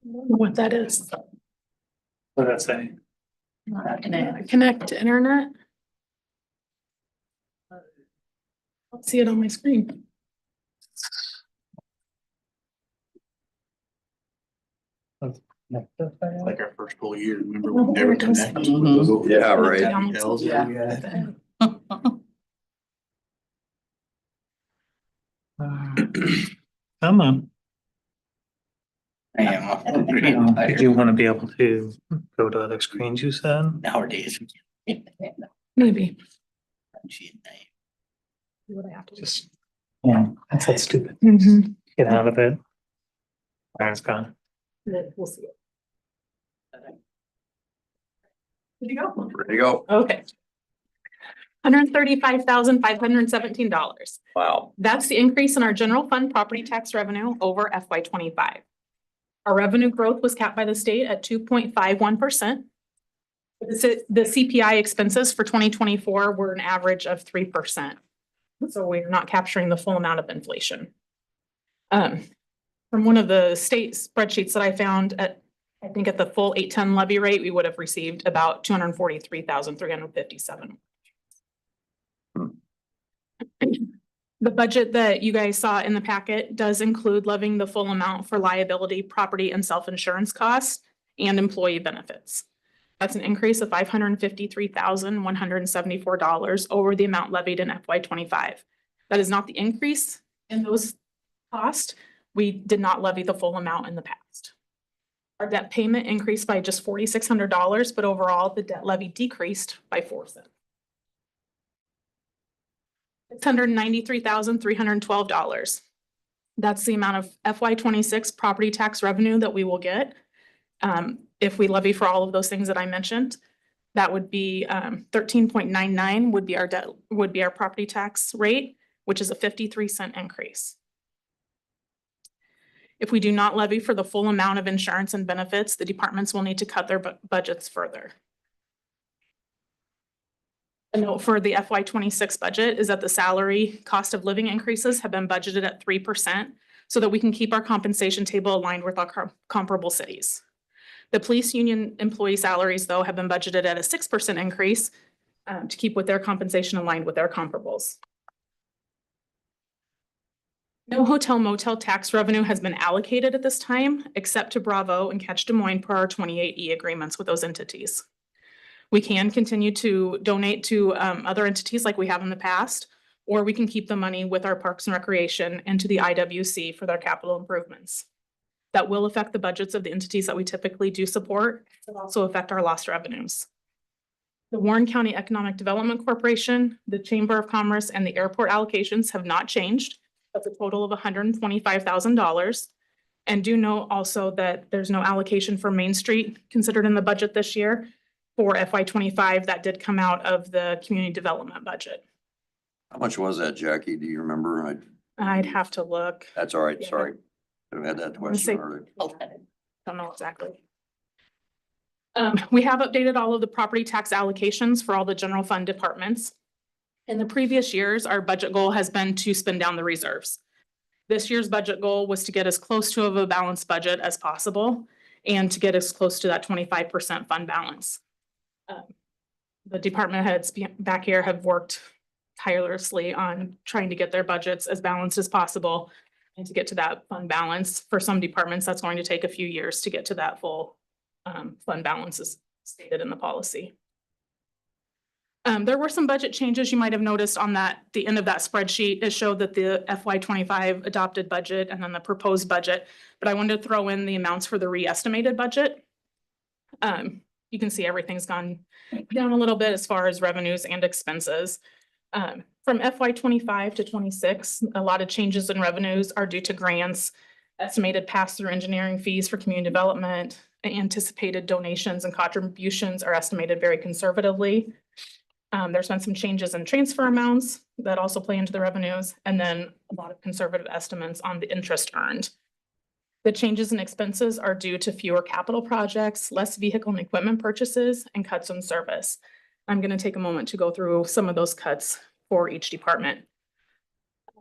don't know what that is. What did I say? Connect to internet. I'll see it on my screen. Like our first full year, remember Oh, we there never it goes. connected. Yeah, right. Details that we had. Come on. Damn. Did you want to be able to go to other screens you said? Nowadays. Maybe. She- See what I have to do. Just, yeah, that's that stupid. Mhm. Get out of it. Iron's gone. We'll see it. Did you go? Ready to go. Okay. $135,517. Wow. That's the increase in our general fund property tax revenue over FY 25. Our revenue growth was capped by the state at 2.51%. The CPI expenses for 2024 were an average of 3%. So we're not capturing the full amount of inflation. From one of the state spreadsheets that I found I think at the full 810 levy rate, we would have received about 243,357. The budget that you guys saw in the packet does include levying the full amount for liability, property, and self-insurance costs and employee benefits. That's an increase of $553,174 over the amount levied in FY 25. That is not the increase in those costs. We did not levy the full amount in the past. Our debt payment increased by just $4,600, but overall the debt levy decreased by 4 cents. $693,312. That's the amount of FY 26 property tax revenue that we will get. If we levy for all of those things that I mentioned, that would be 13.99 would be our debt, would be our property tax rate, which is a 53-cent increase. If we do not levy for the full amount of insurance and benefits, the departments will need to cut their budgets further. A note for the FY 26 budget is that the salary cost of living increases have been budgeted at 3% so that we can keep our compensation table aligned with our comparable cities. The police union employee salaries, though, have been budgeted at a 6% increase to keep with their compensation aligned with their comparables. No hotel motel tax revenue has been allocated at this time, except to Bravo and Catch Des Moines per our 28E agreements with those entities. We can continue to donate to other entities like we have in the past, or we can keep the money with our Parks and Recreation and to the IWC for their capital improvements. That will affect the budgets of the entities that we typically do support. It will also affect our lost revenues. The Warren County Economic Development Corporation, the Chamber of Commerce, and the airport allocations have not changed. That's a total of $125,000. And do note also that there's no allocation for Main Street considered in the budget this year. For FY 25, that did come out of the community development budget. How much was that, Jackie? Do you remember? I'd have to look. That's all right. Yeah. Sorry. I've had that wanna say- question already. Don't know exactly. We have updated all of the property tax allocations for all the general fund departments. In the previous years, our budget goal has been to spend down the reserves. This year's budget goal was to get as close to a balanced budget as possible and to get as close to that 25% fund balance. The department heads back here have worked tirelessly on trying to get their budgets as balanced as possible and to get to that fund balance. For some departments, that's going to take a few years to get to that full fund balance as stated in the policy. There were some budget changes you might have noticed on the end of that spreadsheet. It showed that the FY 25 adopted budget and then the proposed budget, but I wanted to throw in the amounts for the re-estimated budget. You can see everything's gone down a little bit as far as revenues and expenses. From FY 25 to 26, a lot of changes in revenues are due to grants, estimated pass-through engineering fees for community development, anticipated donations and contributions are estimated very conservatively. There's been some changes in transfer amounts that also play into the revenues, and then a lot of conservative estimates on the interest earned. The changes in expenses are due to fewer capital projects, less vehicle and equipment purchases, and cuts in service. I'm going to take a moment to go through some of those cuts for each department.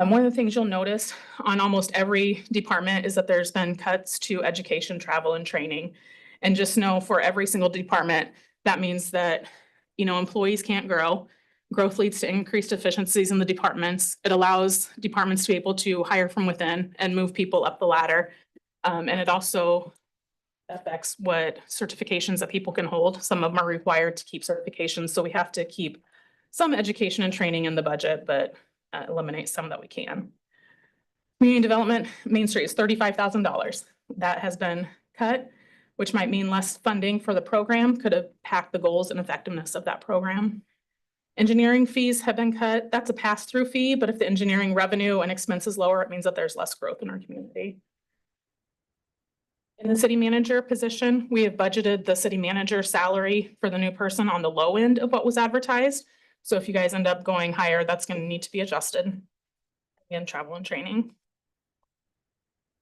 And one of the things you'll notice on almost every department is that there's been cuts to education, travel, and training. And just know for every single department, that means that, employees can't grow. Growth leads to increased efficiencies in the departments. It allows departments to be able to hire from within and move people up the ladder. And it also affects what certifications that people can hold. Some of them are required to keep certifications, so we have to keep some education and training in the budget, but eliminate some that we can. Community development, Main Street is $35,000. That has been cut, which might mean less funding for the program, could impact the goals and effectiveness of that program. Engineering fees have been cut. That's a pass-through fee, but if the engineering revenue and expenses lower, it means that there's less growth in our community. In the city manager position, we have budgeted the city manager salary for the new person on the low end of what was advertised. So if you guys end up going higher, that's going to need to be adjusted. Again, travel and training.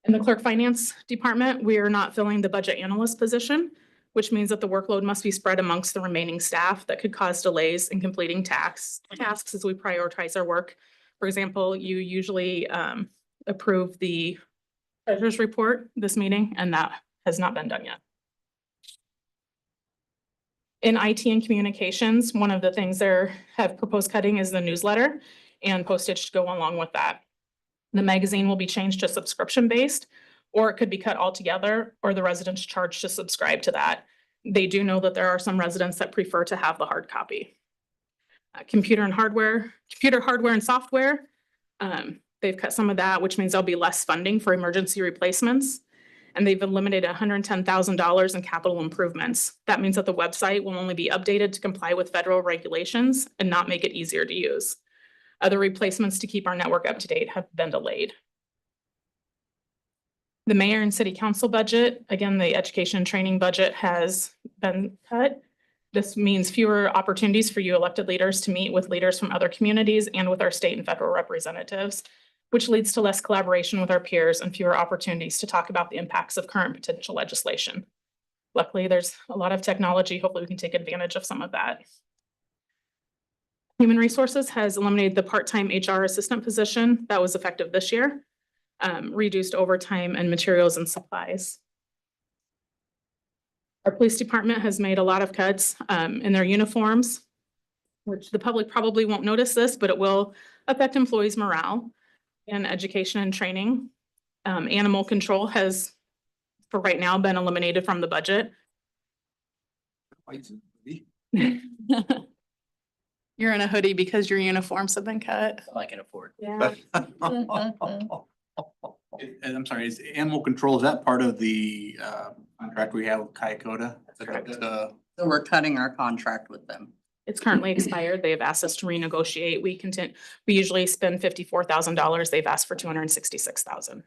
In the clerk finance department, we are not filling the budget analyst position, which means that the workload must be spread amongst the remaining staff. That could cause delays in completing tasks as we prioritize our work. For example, you usually approve the treasurer's report this meeting, and that has not been done yet. In IT and communications, one of the things they have proposed cutting is the newsletter and postage to go along with that. The magazine will be changed to subscription-based, or it could be cut altogether, or the residents charged to subscribe to that. They do know that there are some residents that prefer to have the hard copy. Computer hardware and software, they've cut some of that, which means there'll be less funding for emergency replacements. And they've eliminated $110,000 in capital improvements. That means that the website will only be updated to comply with federal regulations and not make it easier to use. Other replacements to keep our network up to date have been delayed. The mayor and city council budget, again, the education and training budget has been cut. This means fewer opportunities for you elected leaders to meet with leaders from other communities and with our state and federal representatives, which leads to less collaboration with our peers and fewer opportunities to talk about the impacts of current potential legislation. Luckily, there's a lot of technology. Hopefully we can take advantage of some of that. Human Resources has eliminated the part-time HR assistant position that was effective this year, reduced overtime and materials and supplies. Our police department has made a lot of cuts in their uniforms, which the public probably won't notice this, but it will affect employees' morale. And education and training. Animal control has, for right now, been eliminated from the budget. You're in a hoodie because your uniforms have been cut. I can afford. Yeah. And I'm sorry, is animal control, is that part of the contract we have with Kyakota? That's correct. So we're cutting our contract with them. It's currently expired. They have asked us to renegotiate. We usually spend $54,000. They've asked for $266,000.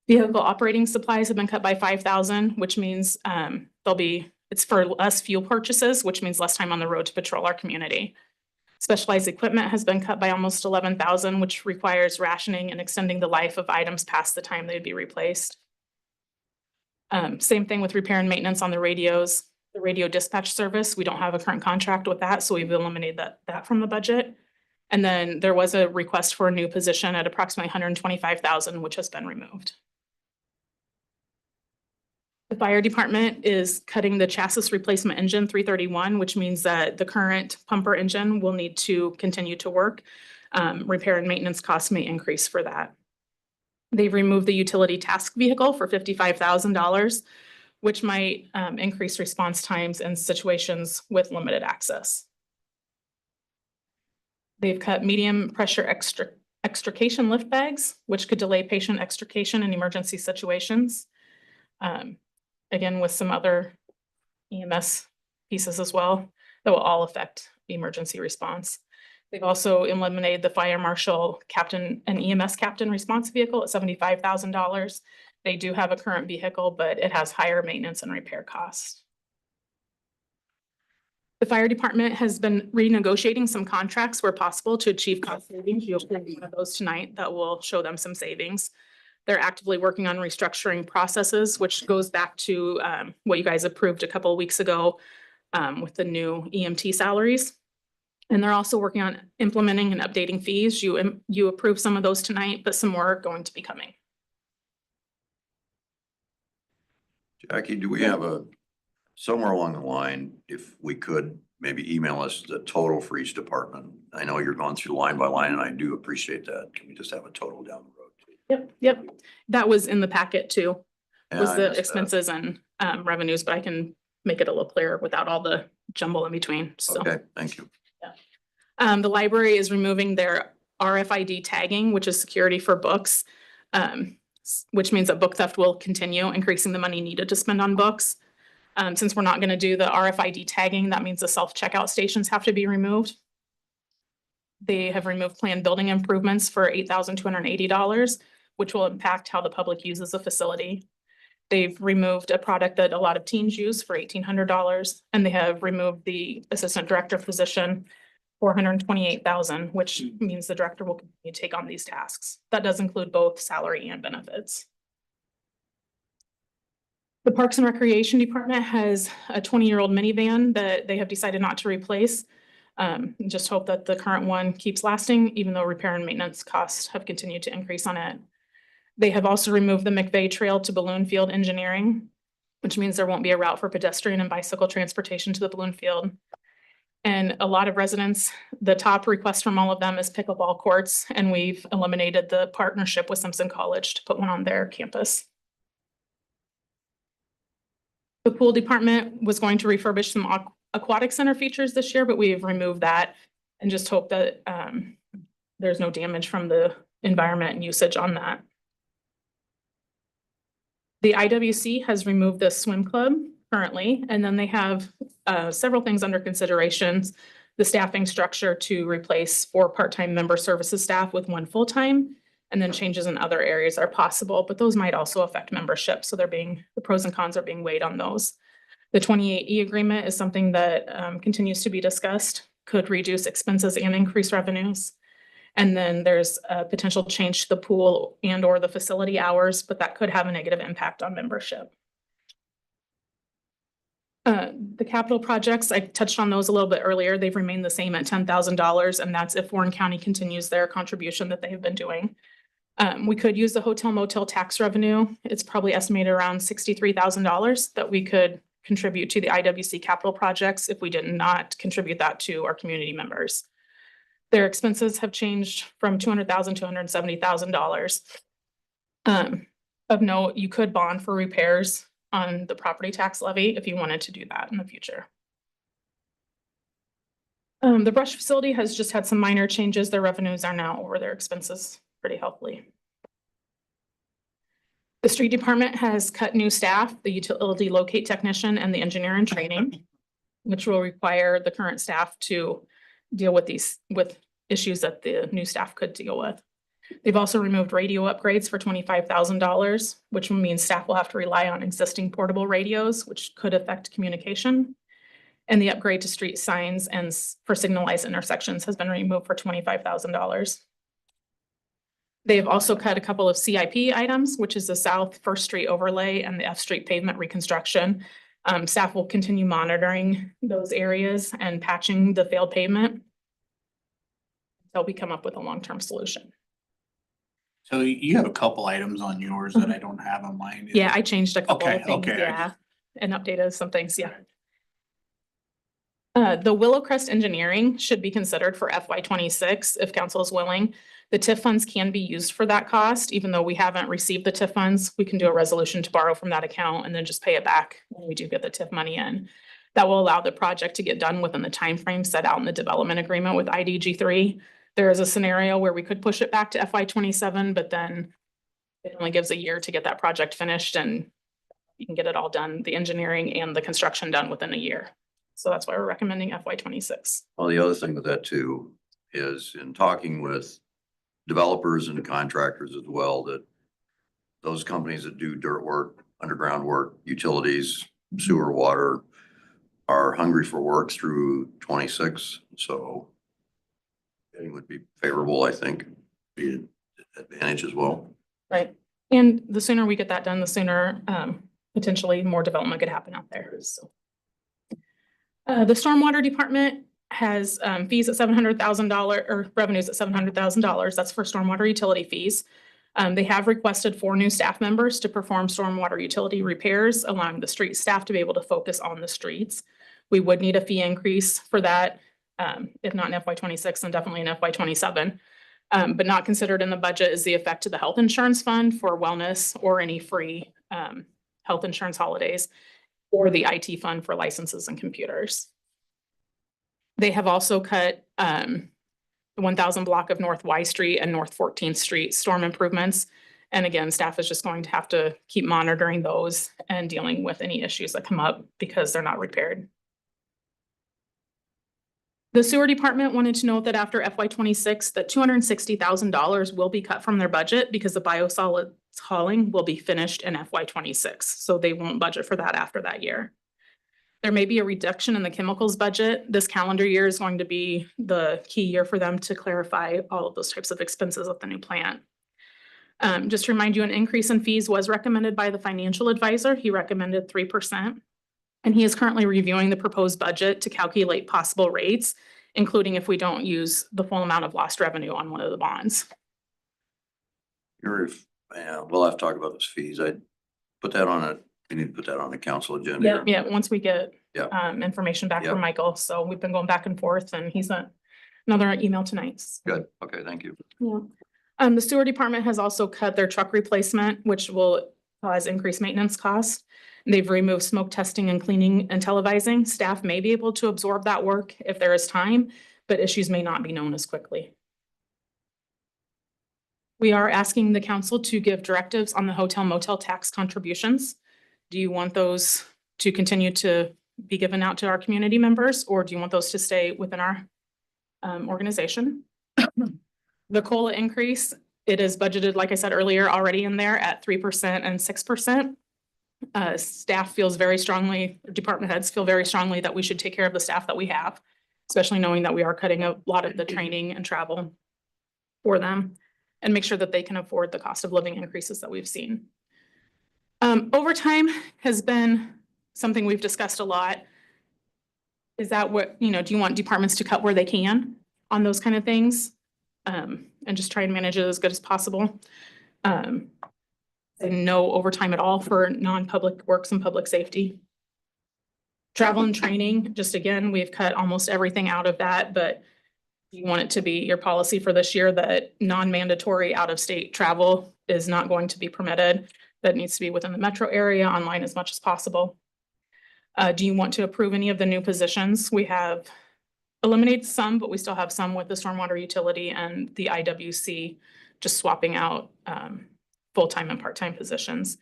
Vehicle operating supplies have been cut by $5,000, which means it's for less fuel purchases, which means less time on the road to patrol our community. Specialized equipment has been cut by almost $11,000, which requires rationing and extending the life of items past the time they'd be replaced. Same thing with repair and maintenance on the radios, the radio dispatch service. We don't have a current contract with that, so we've eliminated that from the budget. And then there was a request for a new position at approximately $125,000, which has been removed. The fire department is cutting the chassis replacement engine 331, which means that the current pumper engine will need to continue to work. Repair and maintenance costs may increase for that. They've removed the utility task vehicle for $55,000, which might increase response times in situations with limited access. They've cut medium pressure extrication lift bags, which could delay patient extrication in emergency situations. Again, with some other EMS pieces as well, that will all affect the emergency response. They've also eliminated the fire marshal captain and EMS captain response vehicle at $75,000. They do have a current vehicle, but it has higher maintenance and repair costs. The fire department has been renegotiating some contracts where possible to achieve cost savings. You'll see one of those tonight that will show them some savings. They're actively working on restructuring processes, which goes back to what you guys approved a couple of weeks ago with the new EMT salaries. And they're also working on implementing and updating fees. You approved some of those tonight, but some more are going to be coming. Jackie, do we have somewhere along the line, if we could, maybe email us the total for each department? I know you're going through line by line and I do appreciate that. Can we just have a total down the road? Yep. That was in the packet too, Yeah, was I the missed that. expenses and revenues, but I can make it a little clearer without all the jumble in between, so. Okay, thank you. The library is removing their RFID tagging, which is security for books. Which means that book theft will continue, increasing the money needed to spend on books. Since we're not gonna do the RFID tagging, that means the self-checkout stations have to be removed. They have removed planned building improvements for $8,280, which will impact how the public uses the facility. They've removed a product that a lot of teens use for $1,800, and they have removed the assistant director position, $428,000, which means the director will continue to take on these tasks. That does include both salary and benefits. The Parks and Recreation Department has a 20-year-old minivan that they have decided not to replace. Just hope that the current one keeps lasting, even though repair and maintenance costs have continued to increase on it. They have also removed the McVeigh Trail to Balloon Field Engineering, which means there won't be a route for pedestrian and bicycle transportation to the balloon field. And a lot of residents, the top request from all of them is pickleball courts, and we've eliminated the partnership with Simpson College to put one on their campus. The pool department was going to refurbish some aquatic center features this year, but we've removed that and just hope that there's no damage from the environment and usage on that. The IWC has removed the swim club currently, and then they have several things under considerations. The staffing structure to replace 4 part-time member services staff with 1 full-time, and then changes in other areas are possible, but those might also affect membership. So the pros and cons are being weighed on those. The 28E agreement is something that continues to be discussed, could reduce expenses and increase revenues. And then there's a potential change to the pool and or the facility hours, but that could have a negative impact on membership. The capital projects, I touched on those a little bit earlier. They've remained the same at $10,000, and that's if Warren County continues their contribution that they have been doing. We could use the hotel motel tax revenue. It's probably estimated around $63,000 that we could contribute to the IWC capital projects if we did not contribute that to our community members. Their expenses have changed from $200,000 to $170,000. Of note, you could bond for repairs on the property tax levy if you wanted to do that in the future. The brush facility has just had some minor changes. Their revenues are now over their expenses pretty healthily. The street department has cut new staff, the utility locate technician and the engineer in training, which will require the current staff to deal with with issues that the new staff could deal with. They've also removed radio upgrades for $25,000, which means staff will have to rely on existing portable radios, which could affect communication. And the upgrade to street signs and for signalized intersections has been removed for $25,000. They've also cut a couple of CIP items, which is the South First Street overlay and the F Street pavement reconstruction. Staff will continue monitoring those areas and patching the failed pavement until we come up with a long-term solution. So you have a couple items on yours that I don't have on mine. Yeah, I changed a couple of Okay, things, okay. yeah, and updated some things, yeah. The Willowcrest Engineering should be considered for FY '26 if council is willing. The TIF funds can be used for that cost, even though we haven't received the TIF funds. We can do a resolution to borrow from that account and then just pay it back when we do get the TIF money in. That will allow the project to get done within the timeframe set out in the development agreement with IDG3. There is a scenario where we could push it back to FY '27, but then it only gives a year to get that project finished and you can get it all done, the engineering and the construction done within a year. So that's why we're recommending FY '26. Well, the other thing with that too is in talking with developers and contractors as well, that those companies that do dirt work, underground work, utilities, sewer, water are hungry for work through '26. So it would be favorable, I think, be an advantage as well. Right. And the sooner we get that done, the sooner potentially more development could happen out there. So the stormwater department has fees at $700,000 or revenues at $700,000. That's for stormwater utility fees. They have requested 4 new staff members to perform stormwater utility repairs, allowing the street staff to be able to focus on the streets. We would need a fee increase for that, if not in FY '26, then definitely in FY '27. But not considered in the budget is the effect to the health insurance fund for wellness or any free health insurance holidays, or the IT fund for licenses and computers. They have also cut the 1,000 block of North Y Street and North 14th Street storm improvements. And again, staff is just going to have to keep monitoring those and dealing with any issues that come up because they're not repaired. The sewer department wanted to note that after FY '26, that $260,000 will be cut from their budget because the biosolids hauling will be finished in FY '26. So they won't budget for that after that year. There may be a reduction in the chemicals budget. This calendar year is going to be the key year for them to clarify all of those types of expenses of the new plant. Just to remind you, an increase in fees was recommended by the financial advisor. He recommended 3%. And he is currently reviewing the proposed budget to calculate possible rates, including if we don't use the full amount of lost revenue on one of the bonds. We'll have to talk about those fees. We need to put that on the council agenda. Yeah, once we get Yeah. information back Yeah. from Michael. So we've been going back and forth and he sent another email tonight. Good. Okay, thank you. Yeah. The sewer department has also cut their truck replacement, which will cause increased maintenance costs. They've removed smoke testing and cleaning and televising. Staff may be able to absorb that work if there is time, but issues may not be known as quickly. We are asking the council to give directives on the hotel motel tax contributions. Do you want those to continue to be given out to our community members, or do you want those to stay within our organization? The COLA increase, it is budgeted, like I said earlier, already in there at 3% and 6%. Staff feels very strongly, department heads feel very strongly that we should take care of the staff that we have, especially knowing that we are cutting a lot of the training and travel for them and make sure that they can afford the cost of living increases that we've seen. Overtime has been something we've discussed a lot. Is that what, do you want departments to cut where they can on those kind of things? And just try and manage it as good as possible. And no overtime at all for non-public works and public safety. Travel and training, just again, we've cut almost everything out of that, but you want it to be your policy for this year that non-mandatory out-of-state travel is not going to be permitted. That needs to be within the metro area, online as much as possible. Do you want to approve any of the new positions? We have eliminated some, but we still have some with the stormwater utility and the IWC, just swapping out full-time and part-time positions.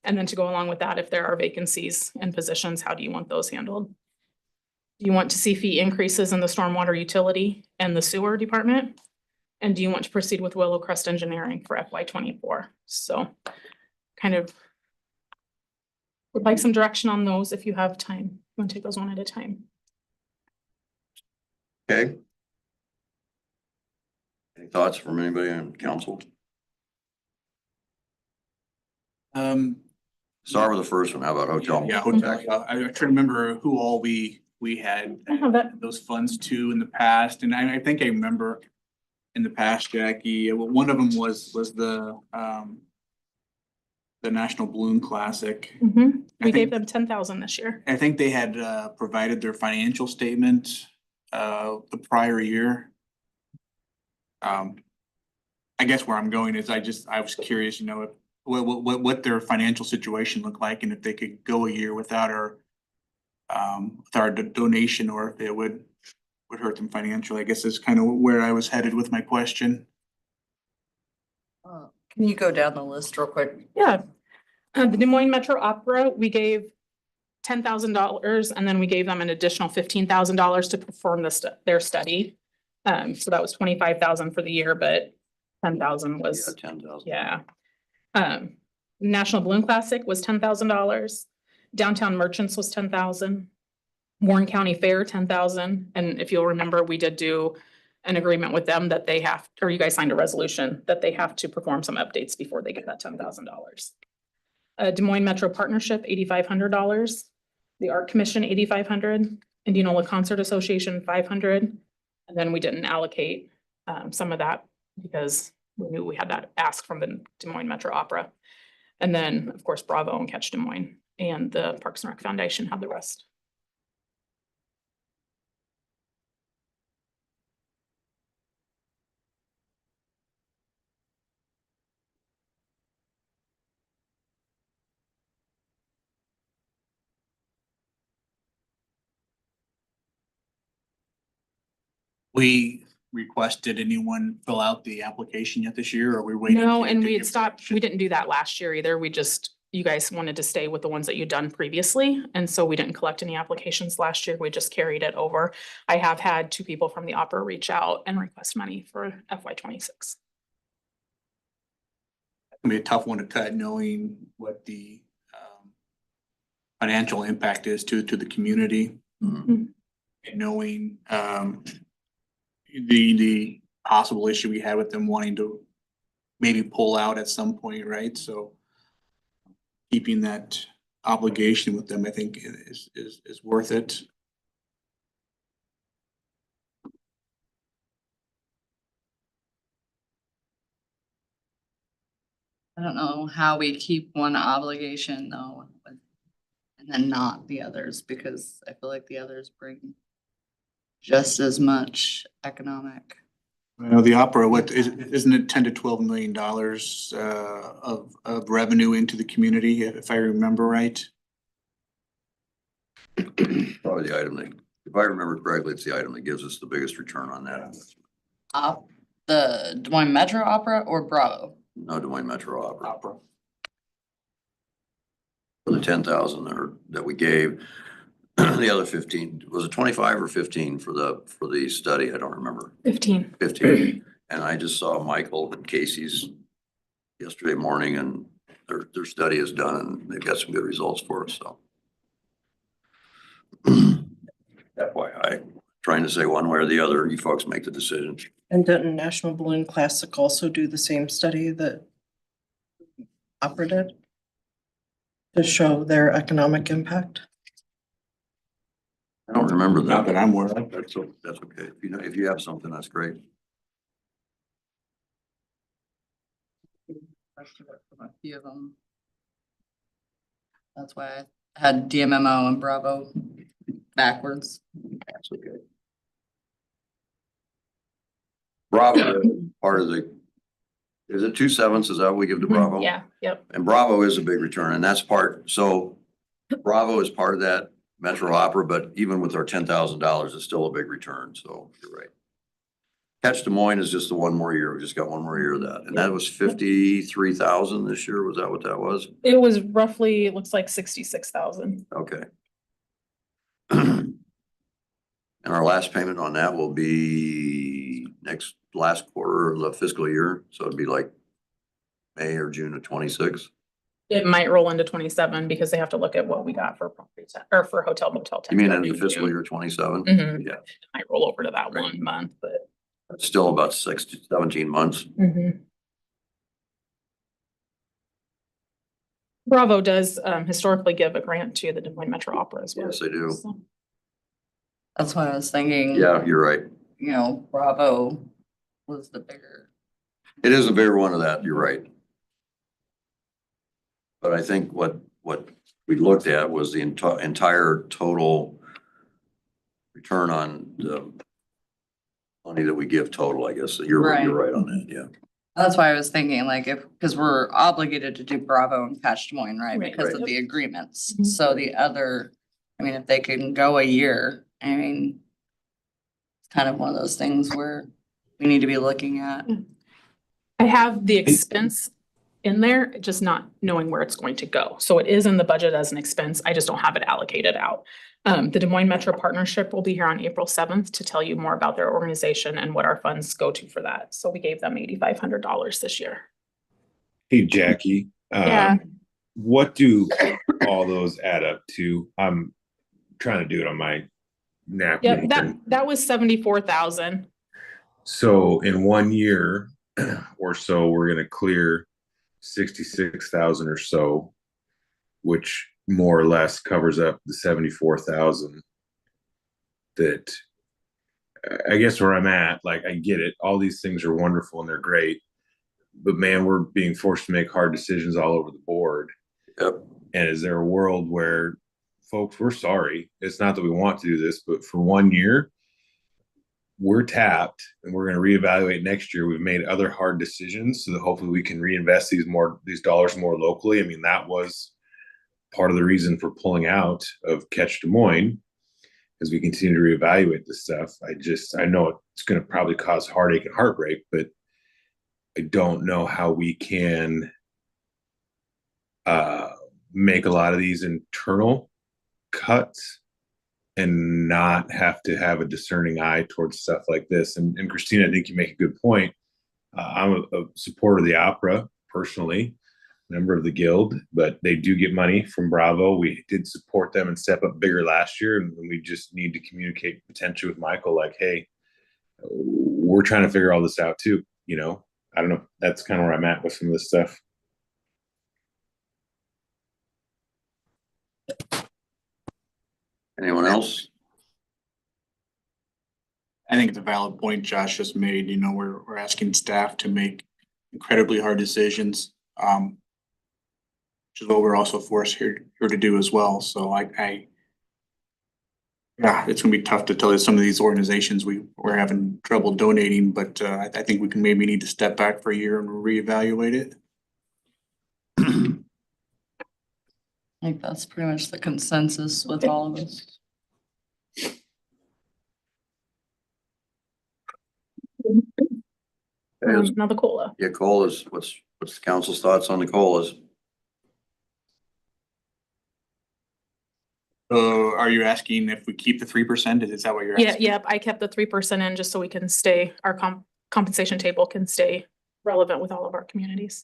And then to go along with that, if there are vacancies in positions, how do you want those handled? Do you want to see fee increases in the stormwater utility and the sewer department? And do you want to proceed with Willow Crest Engineering for FY '24? So kind of would like some direction on those if you have time. You want to take those one at a time? Okay. Any thoughts from anybody on council? Start with the first one. How about hotel? Yeah, hotel. I try to remember who all we had I have that. those funds to in the past, and I think I remember in the past, Jackie, one of them was the National Balloon Classic. Mhm. I We gave think- them 10,000 this year. I think they had provided their financial statement the prior year. I guess where I'm going is I was curious, what their financial situation looked like and if they could go a year without our donation, or if it would hurt them financially. I guess is kind of where I was headed with my question. Can you go down the list real quick? Yeah. The Des Moines Metro Opera, we gave $10,000 and then we gave them an additional $15,000 to perform their study. So that was 25,000 for the year, but 10,000 Yeah, was, 10,000. yeah. National Balloon Classic was $10,000. Downtown Merchants was 10,000. Warren County Fair, 10,000. And if you'll remember, we did do an agreement with them that they have, or you guys signed a resolution that they have to perform some updates before they get that $10,000. Des Moines Metro Partnership, $8,500. The Art Commission, $8,500. Indianola Concert Association, 500. And then we didn't allocate some of that because we knew we had that ask from the Des Moines Metro Opera. And then, of course, Bravo and Catch Des Moines and the Parks and Rec Foundation had the rest. We requested anyone fill out the application yet this year, or are we waiting? No, to and we give had stopped, we didn't do that last year either. We just, you guys wanted to stay with the ones that you'd done previously. And so we didn't collect any applications last year. We just carried it over. I have had 2 people from the opera reach out and request money for FY 26. It'll be a tough one to cut, knowing what the financial impact is to the community, Mhm. and knowing the possible issue we had with them wanting to maybe pull out at some point, right? So keeping that obligation with them, I think is worth it. I don't know how we keep one obligation though, and then not the others, because I feel like the others bring just as much economic. Well, the opera, isn't it $10 to $12 million of revenue into the community, if I remember right? Probably the item that, if I remember correctly, it's the item that gives us the biggest return on that. The Des Moines Metro Opera or Bravo? No, Des Moines Metro Opera. Opera. For the 10,000 that we gave, the other 15, was it 25 or 15 for the study? I don't remember. 15. 15. And I just saw Michael and Casey's yesterday morning, and their study is done and they've got some good results for us, so. FYI, trying to say one way or the other, you folks make the decision. And doesn't National Balloon Classic also do the same study that Opera did? To show their economic impact? I don't remember Not that. that I'm aware of. That's okay. If you have something, that's great. From a few of them. That's why I had DMMO and Bravo backwards. That's okay. Bravo, part of is it 2/7? Is that what we give to Bravo? Yeah, yep. And Bravo is a big return, and that's part, so Bravo is part of that Metro Opera, but even with our $10,000, it's still a big return, so you're right. Catch Des Moines is just the one more year. We just got one more year of that, and that was 53,000 this year. Was that what that was? It was roughly, it looks like 66,000. Okay. And our last payment on that will be last quarter of the fiscal year, so it'd be like May or June of 26. It might roll into 27 because they have to look at what we got for property tax or for hotel motel tax. You mean in the fiscal year 27? Mhm. Yeah, It might roll over to that Right. 1 month, but. that's still about 17 months. Bravo does historically give a grant to the Des Moines Metro Opera as well. Yes, they do. So, That's why I was thinking. Yeah, you're right. You know, Bravo was the bigger. It is a bigger one of that, you're right. But I think what we looked at was the entire total return on the money that we give total, I guess. You're Right. right on that, yeah. That's why I was thinking like because we're obligated to do Bravo and Catch Des Moines, right? Right. Because of Right. the agreements. Mhm. So the other, I mean, if they can go a year, I mean, it's kind of one of those things where we need to be looking at. I have the expense in there, just not knowing where it's going to go. So it is in the budget as an expense. I just don't have it allocated out. The Des Moines Metro Partnership will be here on April 7th to tell you more about their organization and what our funds go to for that. So we gave them $8,500 this year. Hey, Jackie. Yeah. What do all those add up to? I'm trying to do it on my napkin. Yep, that was 74,000. So in 1 year or so, we're gonna clear 66,000 or so, which more or less covers up the 74,000. that I guess where I'm at, like I get it. All these things are wonderful and they're great, but man, we're being forced to make hard decisions all over the board. Yep. And is there a world where, folks, we're sorry. It's not that we want to do this, but for 1 year, we're tapped and we're going to reevaluate next year. We've made other hard decisions so that hopefully we can reinvest these dollars more locally. I mean, that was part of the reason for pulling out of Catch Des Moines as we continue to reevaluate this stuff. I know it's going to probably cause heartache and heartbreak, but I don't know how we can make a lot of these internal cuts and not have to have a discerning eye towards stuff like this. And Christina, I think you make a good point. I'm a supporter of the opera personally, member of the guild, but they do get money from Bravo. We did support them and step up bigger last year, and we just need to communicate potentially with Michael, like, hey, we're trying to figure all this out too. You know, I don't know. That's kind of where I'm at with some of this stuff. Anyone else? I think it's a valid point Josh just made. You know, we're asking staff to make incredibly hard decisions, which is what we're also forced here to do as well. So yeah, it's gonna be tough to tell some of these organizations we're having trouble donating, but I think we can maybe need to step back for a year and reevaluate it. I think that's pretty much the consensus with all of us. Now the COLA. Yeah, COLAs, what's the council's thoughts on the COLAs? So are you asking if we keep the 3%? Is that what you're asking? Yeah, I kept the 3% in just so we can stay, our compensation table can stay relevant with all of our communities.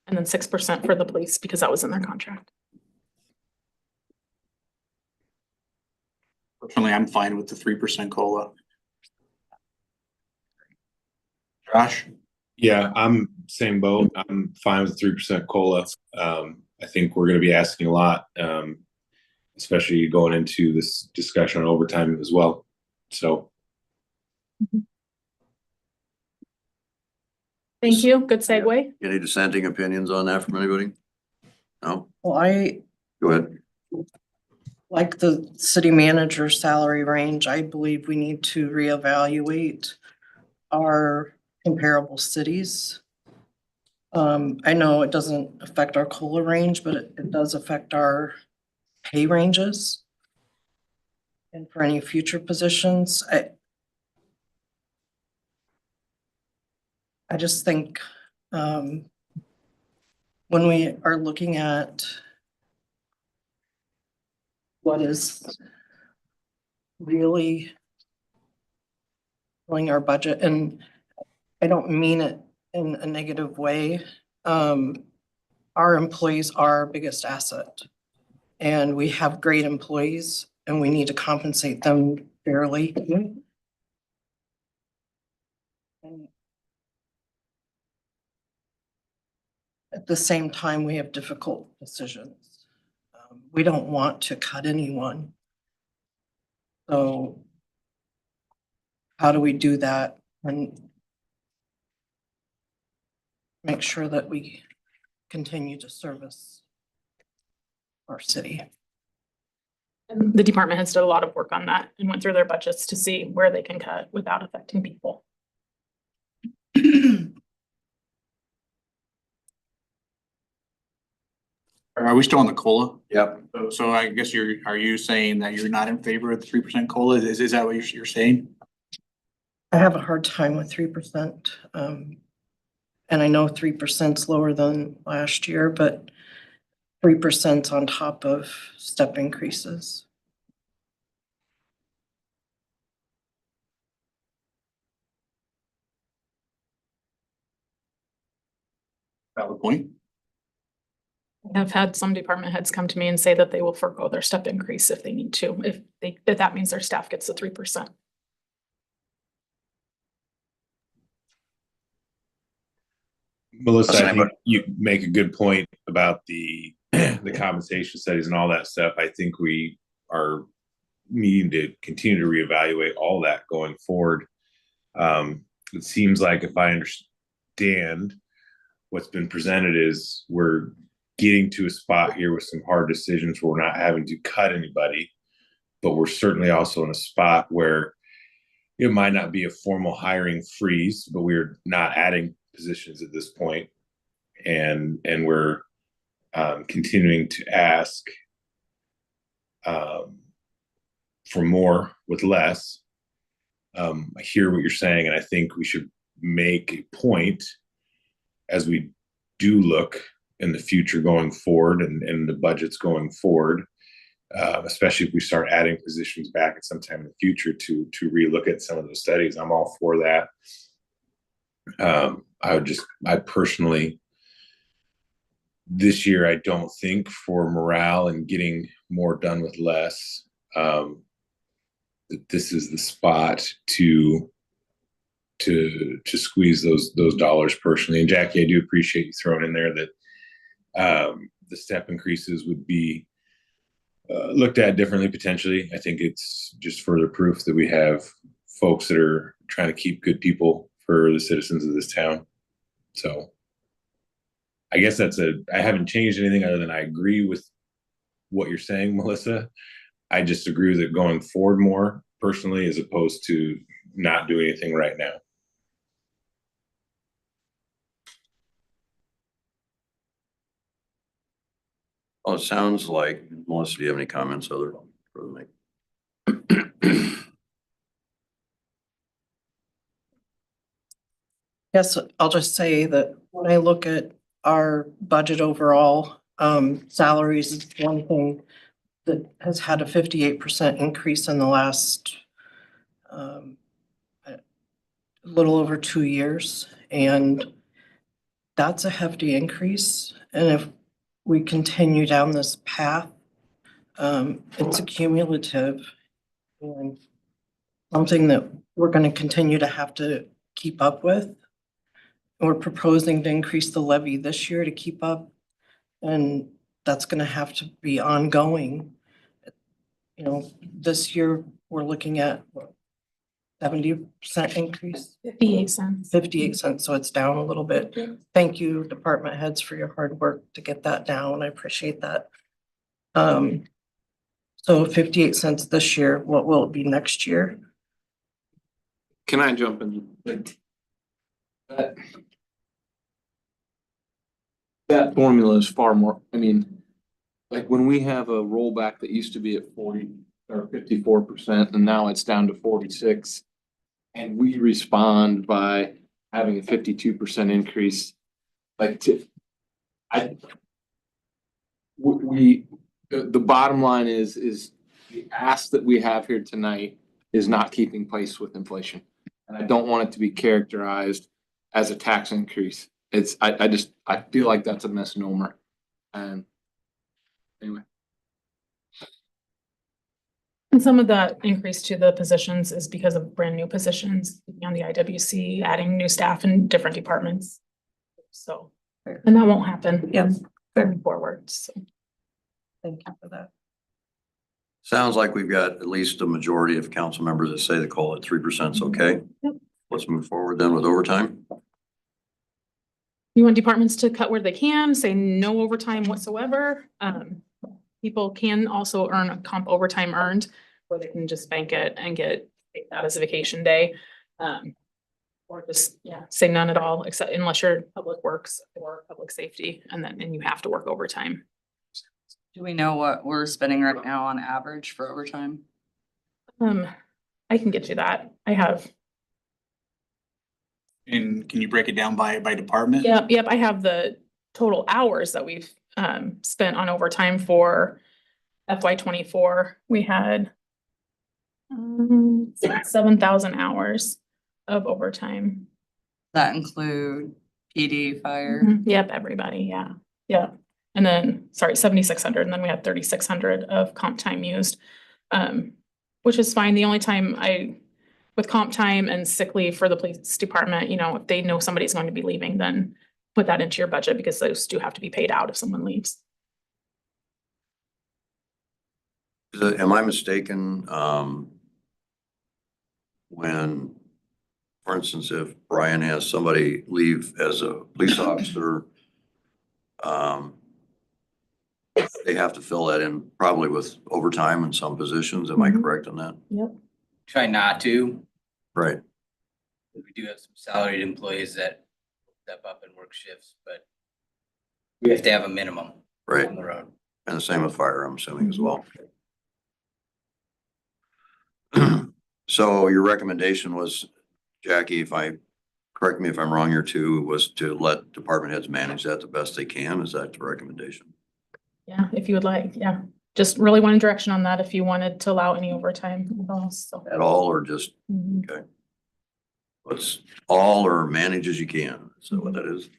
And then 6% for the police because that was in their contract. Personally, I'm fine with the 3% COLA. Josh? Yeah, I'm same boat. I'm fine with 3% COLA. I think we're going to be asking a lot, especially going into this discussion on overtime as well. So. Thank you. Good segue. Any dissenting opinions on that from anybody? No? Well, I Go ahead. like the city manager's salary range. I believe we need to reevaluate our comparable cities. I know it doesn't affect our COLA range, but it does affect our pay ranges. And for any future positions, I just think, when we are looking at what is really filling our budget, and I don't mean it in a negative way. Our employees are our biggest asset. And we have great employees and we need to compensate them fairly. And at the same time, we have difficult decisions. We don't want to cut anyone. So how do we do that and make sure that we continue to service our city? And the department has done a lot of work on that and went through their budgets to see where they can cut without affecting people. Are we still on the COLA? Yep. So I guess are you saying that you're not in favor of the 3% COLA? Is that what you're saying? I have a hard time with 3%. And I know 3% is lower than last year, but 3% on top of step increases. Valid point. I've had some department heads come to me and say that they will forego their step increase if they need to, if that means their staff gets the 3%. Melissa, I think you make a good point about the compensation studies and all that stuff. I think we are needing to continue to reevaluate all that going forward. It seems like if I understand what's been presented is we're getting to a spot here with some hard decisions where we're not having to cut anybody, but we're certainly also in a spot where it might not be a formal hiring freeze, but we're not adding positions at this point. And we're continuing to ask for more with less. I hear what you're saying, and I think we should make a point as we do look in the future going forward and the budgets going forward, especially if we start adding positions back at some time in the future to relook at some of those studies. I'm all for that. I personally, this year, I don't think for morale and getting more done with less, that this is the spot to squeeze those dollars personally. And Jackie, I do appreciate you throwing in there that the step increases would be looked at differently potentially. I think it's just further proof that we have folks that are trying to keep good people for the citizens of this town. So I guess I haven't changed anything other than I agree with what you're saying, Melissa. I just agree with it going forward more personally, as opposed to not doing anything right now. Well, it sounds like, Melissa, do you have any comments other for the Yes, I'll just say that when I look at our budget overall, salaries is one thing that has had a 58% increase in the last a little over 2 years. And that's a hefty increase. And if we continue down this path, it's a cumulative and something that we're going to continue to have to keep up with. We're proposing to increase the levy this year to keep up, and that's going to have to be ongoing. You know, this year we're looking at what, 70% increase, 58 cents. 58 cents, so it's down a little bit. Thank you, department heads, for your hard work to get that down. I appreciate that. So 58 cents this year. What will it be next year? Can I jump in? That formula is far more, I mean, like when we have a rollback that used to be at 40 or 54% and now it's down to 46. And we respond by having a 52% increase. The bottom line is the ask that we have here tonight is not keeping pace with inflation. And I don't want it to be characterized as a tax increase. I feel like that's a misnomer. And anyway. And some of that increase to the positions is because of brand new positions on the IWC, adding new staff in different departments. So, and that won't happen. Yes. Going forward, so. Thank you for that. Sounds like we've got at least a majority of council members that say the call at 3% is okay. Yep. Let's move forward then with overtime. You want departments to cut where they can, say no overtime whatsoever. People can also earn a comp overtime earned, where they can just bank it and take that as a vacation day. Or just, say none at all, except unless you're public works or public safety, and you have to work overtime. Do we know what we're spending right now on average for overtime? I can get you that. I have. And can you break it down by department? Yep, I have the total hours that we've spent on overtime for FY 24. We had 7,000 hours of overtime. That include PD, fire? Yep, everybody, yeah. And then, 7,600, and then we had 3,600 of comp time used, which is fine. The only time with comp time and sick leave for the police department, if they know somebody's going to be leaving, then put that into your budget, because those do have to be paid out if someone leaves. Am I mistaken, when, for instance, if Brian has somebody leave as a police officer, they have to fill that in probably with overtime in some positions. Am I Mhm. correct on that? Yep. Try not to. Right. We do have some salaried employees that step up and work shifts, but we have to have a minimum Right. on the road. And the same with fire, I'm assuming as well. So your recommendation was, Jackie, correct me if I'm wrong here too, was to let department heads manage that the best they can. Is that the recommendation? Yeah, if you would like, yeah. Just really wanted direction on that if you wanted to allow any overtime at all, so. At all, or just, Mhm. okay? What's all or manage as you can? Is that what that is?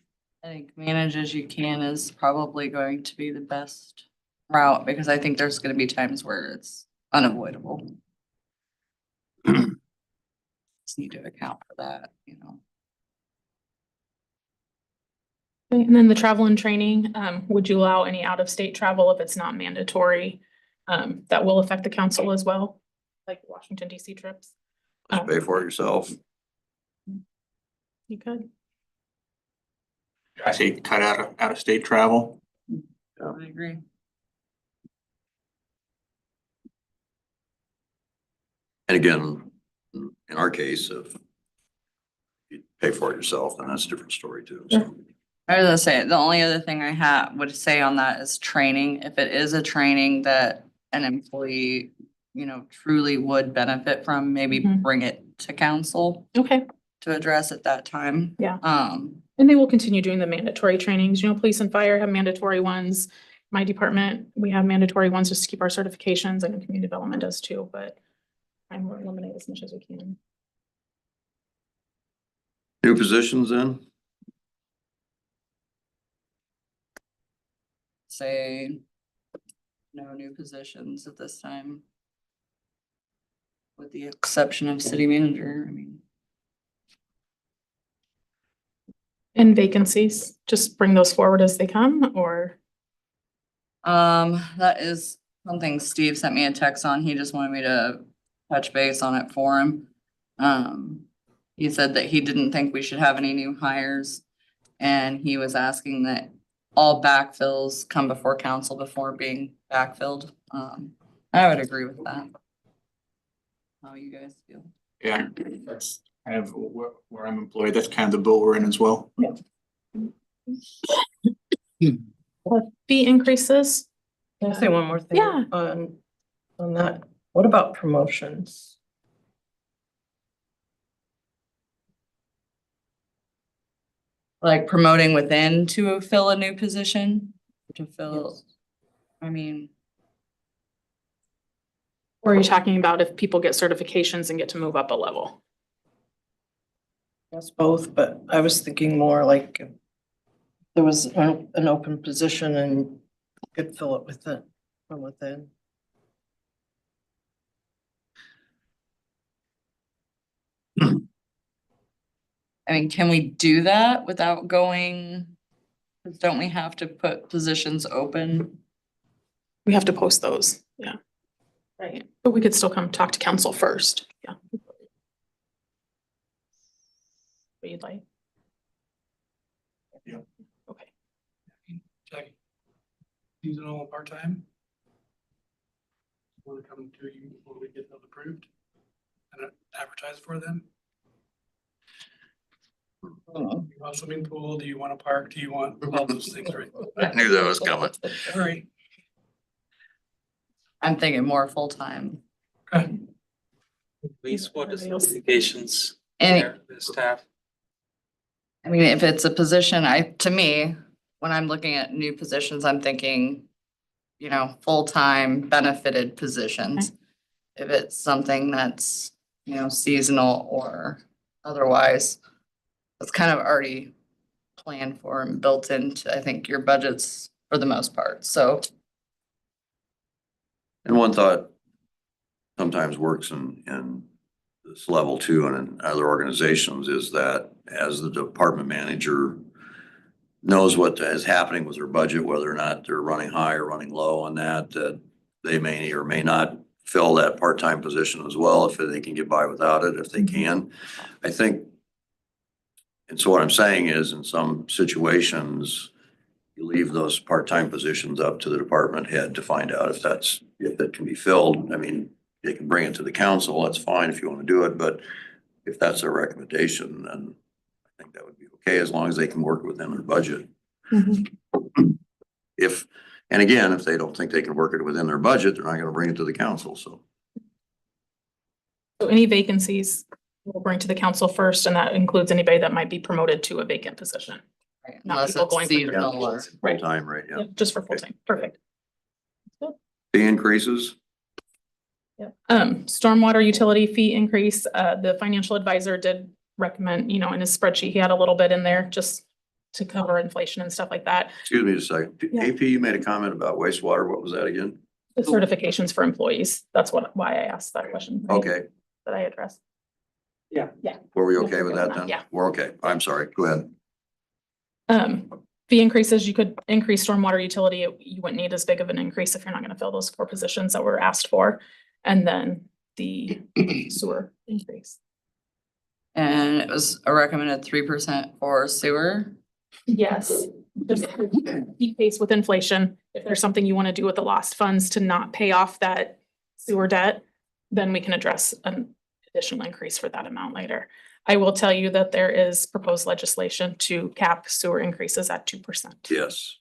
I think manage as you can is probably going to be the best route because I think there's gonna be times where it's unavoidable. Just need to account for that, you know. Okay, and then the travel and training, would you allow any out-of-state travel if it's not mandatory? That will affect the council as well, like Washington DC trips. Just pay for it yourself. You could. I say cut out of state travel. I agree. And again, in our case, if you pay for it yourself, then that's a different story too. So. I was gonna say, the only other thing I would say on that is training. If it is a training that an employee, you know, truly would benefit from, maybe Mhm. bring it to council Okay, to address at that time. Yeah. Um, and they will continue doing the mandatory trainings, police and fire have mandatory ones. My department, we have mandatory ones just to keep our certifications, and community development does too, but I'm going to eliminate as much as we can. New positions then? say no new positions at this time. With the exception of city manager, I mean. And vacancies, just bring those forward as they come, or? That is something Steve sent me a text on. He just wanted me to touch base on it for him. He said that he didn't think we should have any new hires. And he was asking that all backfills come before council before being backfilled. I would agree with that. How you guys feel? Yeah, that's kind of where I'm employed. That's kind of the boat we're in as well. Fee increases? Can I say one more thing? Yeah. On that, what about promotions? Like promoting within to fill a new position? To fill, I mean, Or are you talking about if people get certifications and get to move up a level? Yes, both, but I was thinking more like if there was an open position and could fill it with it from within. I mean, can we do that without going? 'Cause don't we have to put positions open? We have to post those, yeah. Right, but we could still come talk to council first, yeah. What you'd like? Yeah. Okay. Jackie, seasonal part-time? Want to come to you before we get those approved and advertise for them? You want a swimming pool? Do you want a park? Do you want all those things, right? I knew that was coming. All right. I'm thinking more full-time. Okay. Least what is notifications And there, the staff? I mean, if it's a position, to me, when I'm looking at new positions, I'm thinking, you know, full-time benefited positions. If it's something that's, you know, seasonal or otherwise, it's kind of already planned for and built into, I think, your budgets for the most part, so. And one thought sometimes works in this level too, and in other organizations, is that as the department manager knows what is happening with their budget, whether or not they're running high or running low on that, that they may or may not fill that part-time position as well, if they can get by without it, if they can. I think, and so what I'm saying is, in some situations, you leave those part-time positions up to the department head to find out if that can be filled. I mean, they can bring it to the council, that's fine if you want to do it, but if that's their recommendation, then I think that would be okay, as long as they can work within their budget. If, and again, if they don't think they can work it within their budget, they're not gonna bring it to the council, so. So any vacancies we'll bring to the council first, and that includes anybody that might be promoted to a vacant position. Right, Not unless people it's going for seasonal or. Right. Full-time, right, yeah. Yep, just for full-time. Perfect. Fee increases, Yep. Stormwater utility fee increase, the financial advisor did recommend, in his spreadsheet, he had a little bit in there just to cover inflation and stuff like that. excuse me just a second. Yeah. AP, you made a comment about wastewater, what was that again? The certifications for employees, that's why I asked that question. Okay, That I addressed. were we okay with that then? Yeah. We're okay, I'm sorry, go ahead. Fee increases, you could increase stormwater utility. You wouldn't need as big of an increase if you're not gonna fill those 4 positions that were asked for. And then the sewer increase. And it was a recommended 3% for sewer. Yes. Just keep pace with inflation. If there's something you want to do with the lost funds to not pay off that sewer debt, then we can address an additional increase for that amount later. I will tell you that there is proposed legislation to cap sewer increases at 2%. Yes.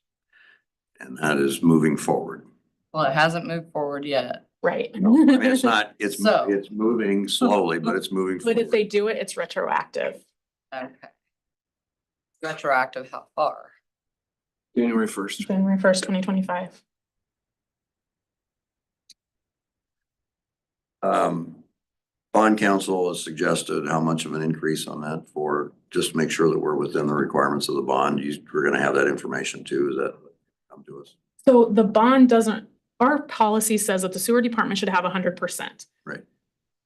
And that is moving forward. Well, it hasn't moved forward yet. Right. I mean, it's not, So- it's moving slowly, but it's moving But if forward. they do it, it's retroactive. Okay. Retroactive, how far? January 1st. January 1st, 2025. Bond counsel has suggested how much of an increase on that for, just to make sure that we're within the requirements of the bond. We're gonna have that information too, is that come to us? So the bond doesn't, our policy says that the sewer department should have 100%. Right.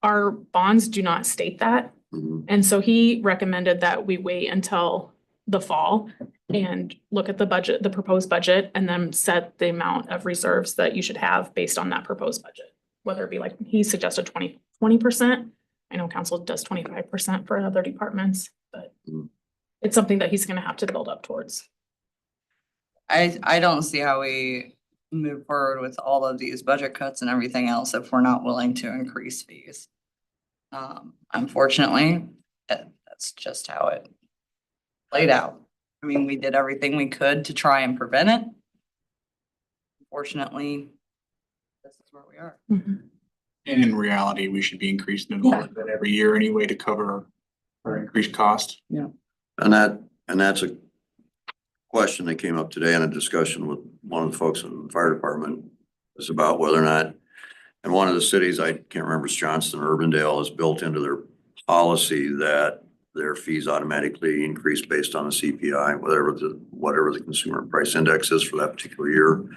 Our bonds do not state that. Mhm. And so he recommended that we wait until the fall and look at the budget, the proposed budget, and then set the amount of reserves that you should have based on that proposed budget. Whether it be like, he suggested 20%. I know council does 25% for other departments, but Mm. it's something that he's gonna have to build up towards. I don't see how we move forward with all of these budget cuts and everything else if we're not willing to increase fees. Unfortunately, that's just how it played out. I mean, we did everything we could to try and prevent it. Unfortunately, this is where we are. Mhm. And in reality, we should be increasing it a little bit every year anyway to cover our increased cost. And that's a question that came up today in a discussion with one of the folks in the fire department. Is about whether or not, in one of the cities, I can't remember, it's Johnston or Urbandale, is built into their policy that their fees automatically increase based on the CPI, whatever the consumer price index is for that particular year.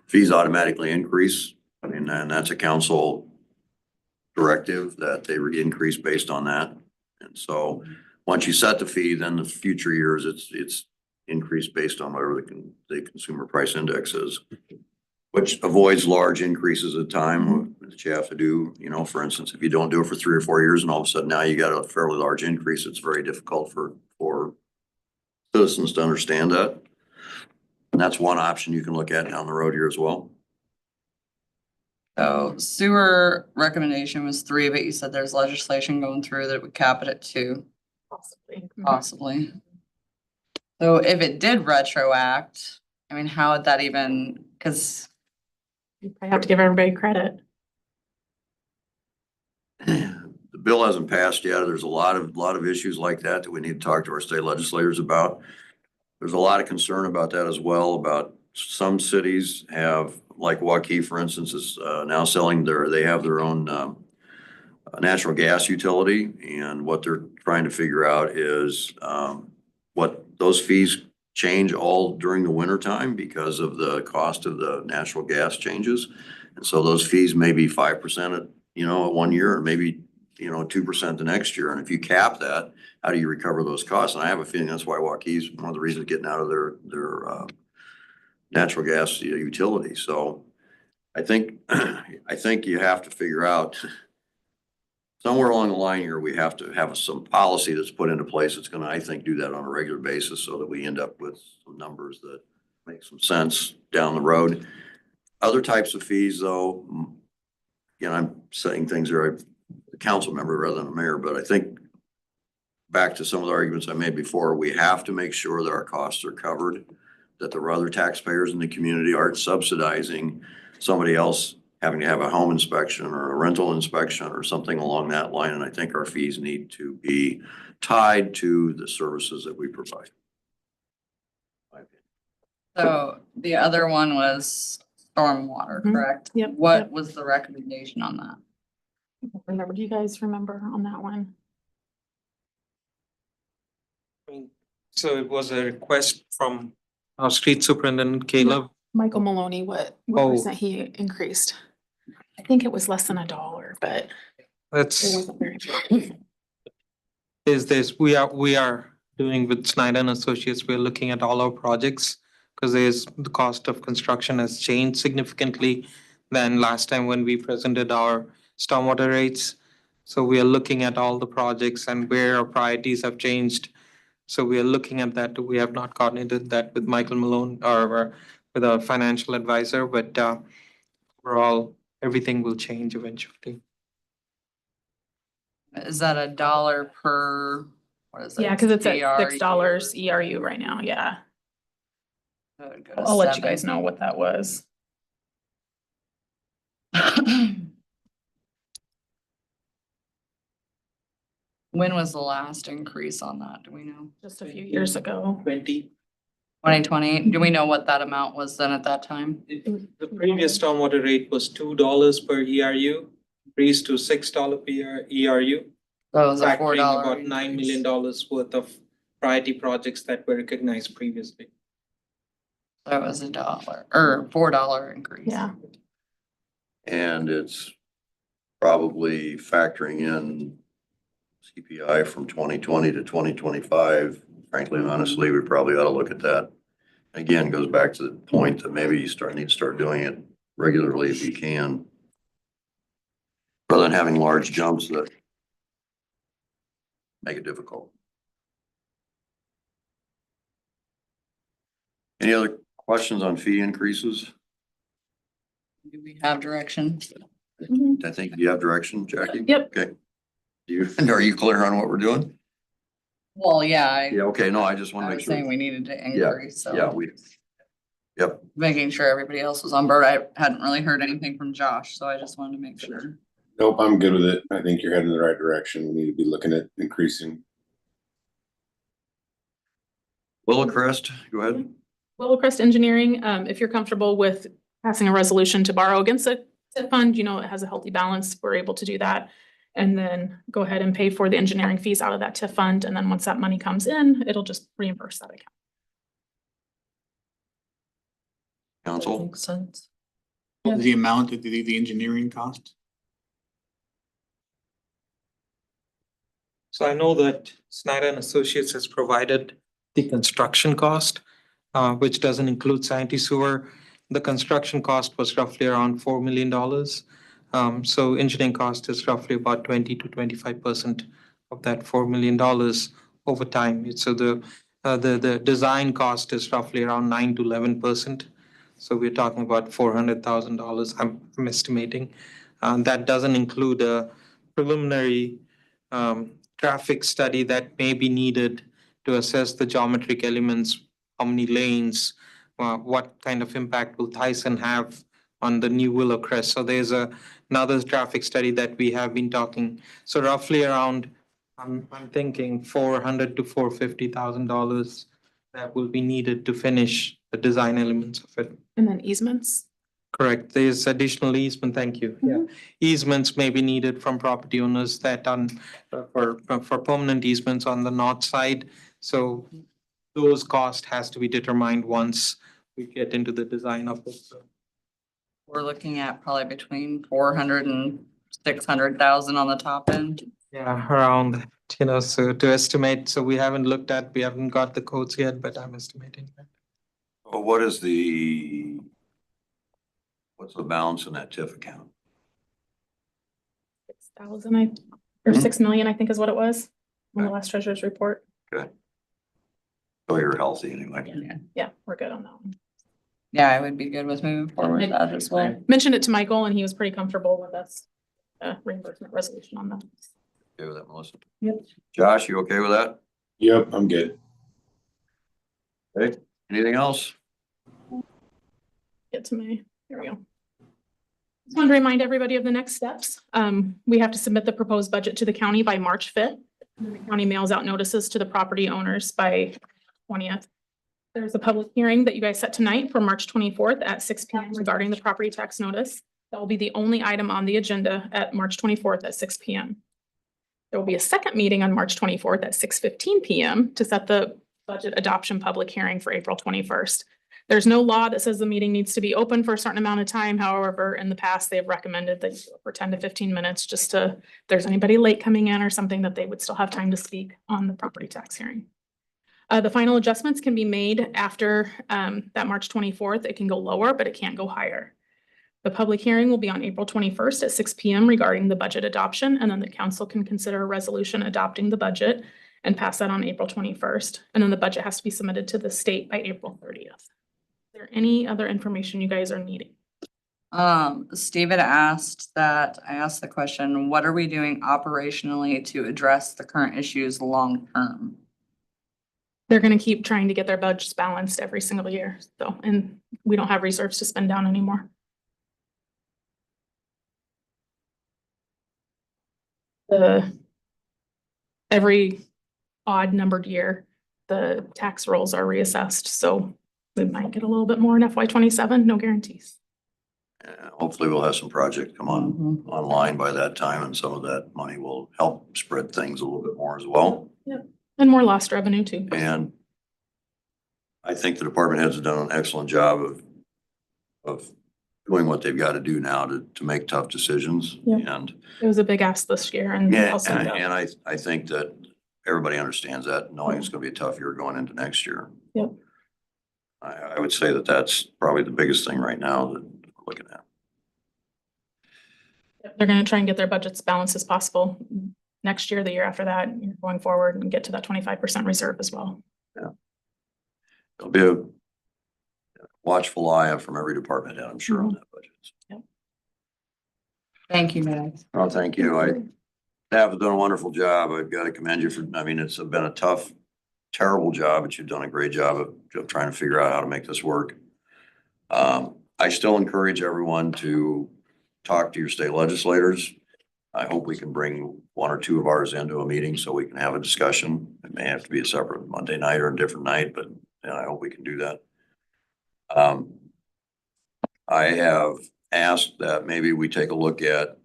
Fees automatically increase. I mean, and that's a council directive that they increase based on that. And so, once you set the fee, then the future years, it's increased based on whatever the consumer price index is. Which avoids large increases at time that you have to do, for instance, if you don't do it for 3 or 4 years and all of a sudden now you got a fairly large increase, it's very difficult for citizens to understand that. And that's one option you can look at down the road here as well. So sewer recommendation was 3, but you said there's legislation going through that would cap it at 2, Possibly. possibly. So if it did retroact, I mean, how would that even, because I have to give everybody credit. The bill hasn't passed yet. There's a lot of issues like that we need to talk to our state legislators about. There's a lot of concern about that as well, about some cities have, like Waukee, for instance, is now selling they have their own natural gas utility. And what they're trying to figure out is what those fees change all during the winter time because of the cost of the natural gas changes. And so those fees may be 5% at 1 year, or maybe 2% the next year. And if you cap that, how do you recover those costs? And I have a feeling that's why Waukee's one of the reasons getting out of their natural gas utility. So I think, I think you have to figure out somewhere along the line here, we have to have some policy that's put into place that's gonna, I think, do that on a regular basis so that we end up with some numbers that make some sense down the road. Other types of fees, though, again, I'm saying things here, I'm a council member rather than a mayor, but I think back to some of the arguments I made before, we have to make sure that our costs are covered, that the other taxpayers in the community aren't subsidizing somebody else having to have a home inspection or a rental inspection or something along that line. And I think our fees need to be tied to the services that we provide. So the other one was stormwater, Mhm. correct? Yep, What yep. was the recommendation on that? Remember, do you guys remember on that one? So it was a request from our street superintendent Caleb. Michael Maloney, what Oh. percent he increased? I think it was less than $1, but it That's, wasn't very much. is this, we are doing with Snyder and Associates, we're looking at all our projects. Because the cost of construction has changed significantly than last time when we presented our stormwater rates. So we are looking at all the projects and where our priorities have changed. So we are looking at that. We have not coordinated that with Michael Malone or with our financial advisor, but overall, everything will change eventually. Is that $1 per, what is it? Yeah, because it's at DRU? $6 ERU right now, yeah. So it'd go to I'll let you guys 7. know what that was. When was the last increase on that? Do we know? Just a few years ago. 2020? Do we know what that amount was then at that time? The previous stormwater rate was $2 per ERU, increased to $6 per ERU. That was a Factoring $4 about $9 million worth of priority projects that were recognized previously. That was $1 or $4 increase. Yeah. And it's probably factoring in CPI from 2020 to 2025. Frankly, and honestly, we probably ought to look at that. Again, goes back to the point that maybe you need to start doing it regularly if you can. Rather than having large jumps that make it difficult. Any other questions on fee increases? Do we have direction? Mhm. I think you have direction, Jackie? Yep. Okay. Are you clear on what we're doing? Well, yeah, Yeah, okay, no, I just want I to make was sure. saying we needed to increase, so. Yeah, yep. Making sure everybody else was on board. I hadn't really heard anything from Josh, so I just wanted to make sure. Nope, I'm good with it. I think you're heading in the right direction. We need to be looking at increasing. Willowcrest, go ahead. Willowcrest Engineering, if you're comfortable with passing a resolution to borrow against a TIF fund, you know, it has a healthy balance, we're able to do that. And then go ahead and pay for the engineering fees out of that TIF fund, and then once that money comes in, it'll just reimburse that account. Council? Makes sense. What was the amount of the engineering cost? So I know that Snyder and Associates has provided the construction cost, which doesn't include sanitary sewer. The construction cost was roughly around $4 million. So engineering cost is roughly about 20 to 25% of that $4 million over time. So the design cost is roughly around 9 to 11%. So we're talking about $400,000. I'm estimating. That doesn't include a preliminary traffic study that may be needed to assess the geometric elements, how many lanes, what kind of impact will Tyson have on the new Willowcrest. So there's another traffic study that we have been talking. So roughly around, I'm thinking $400,000 to $450,000 that will be needed to finish the design elements of it. And then easements. Correct. There's additional easement. Thank you. Yeah. Easements may be needed from property owners that for permanent easements on the north side. So those cost has to be determined once we get into the design of it. So We're looking at probably between 400 and 600,000 on the top end. yeah, around that, you know, so to estimate, so we haven't got the quotes yet, but I'm estimating that. Well, what is the What's the balance in that TIF account? 6,000, or 6 million, I think is what it was on the Okay. last treasurer's report. So you're healthy anyway. Yeah, we're good on that one. Yeah, I would be good with moving forward with that as well. Mentioned it to Michael and he was pretty comfortable with us. Reimbursement resolution on that. Okay with that, Melissa? Yep. Josh, you okay with that? Yep, I'm good. Okay, anything else? Get to me. There we go. Just wanted to remind everybody of the next steps. We have to submit the proposed budget to the county by March 5th. The county mails out notices to the property owners by 20th. There's a public hearing that you guys set tonight for March 24th at 6 p.m. regarding the property tax notice. That will be the only item on the agenda at March 24th at 6 p.m. There will be a second meeting on March 24th at 6:15 p.m. to set the budget adoption public hearing for April 21st. There's no law that says the meeting needs to be open for a certain amount of time. However, in the past, they've recommended that you do it for 10 to 15 minutes just to, if there's anybody late coming in or something, that they would still have time to speak on the property tax hearing. The final adjustments can be made after that March 24th. It can go lower, but it can't go higher. The public hearing will be on April 21st at 6 p.m. regarding the budget adoption, and then the council can consider a resolution adopting the budget and pass that on April 21st. And then the budget has to be submitted to the state by April 30th. Is there any other information you guys are needing? Steve had asked that, I asked the question, what are we doing operationally to address the current issues long-term? They're gonna keep trying to get their budgets balanced every single year, so, and we don't have reserves to spend down anymore. Every odd numbered year, the tax rolls are reassessed, so we might get a little bit more in FY 27, no guarantees. Hopefully we'll have some projects come on Mhm. online by that time and some of that money will help spread things a little bit more as well. And more lost revenue too. And I think the department heads have done an excellent job of doing what they've got to do now to make tough decisions. Yeah. And It was a big ask this year and yeah, also, and I think that everybody understands that, knowing it's gonna be a tough year going into next year. Yep. I would say that that's probably the biggest thing right now that we're looking at. they're gonna try and get their budgets balanced as possible next year, the year after that, going forward and get to that 25% reserve as well. There'll be a watchful eye from every department head, I'm sure, on that budget. Thank you, guys. Well, thank you. Staff have done a wonderful job. I've got to commend you for, I mean, it's been a tough, terrible job, but you've done a great job of trying to figure out how to make this work. I still encourage everyone to talk to your state legislators. I hope we can bring one or two of ours into a meeting so we can have a discussion. It may have to be a separate Monday night or a different night, but I hope we can do that. I have asked that maybe we take a look at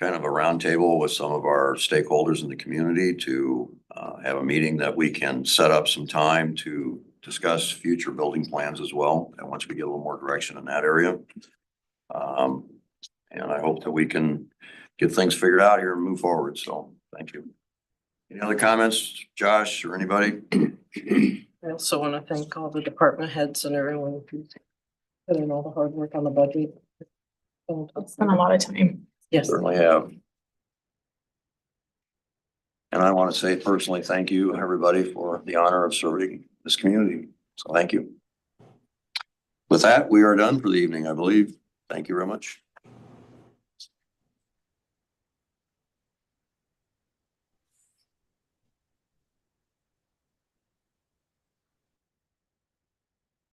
kind of a roundtable with some of our stakeholders in the community to have a meeting that we can set up some time to discuss future building plans as well. And once we get a little more direction in that area. And I hope that we can get things figured out here and move forward. So thank you. Any other comments, Josh or anybody? I also want to thank all the department heads and everyone who put in all the hard work on the budget. It's been a lot of time. Yes. Certainly have. And I want to say personally, thank you, everybody, for the honor of serving this community. So thank you. With that, we are done for the evening, I believe. Thank you very much.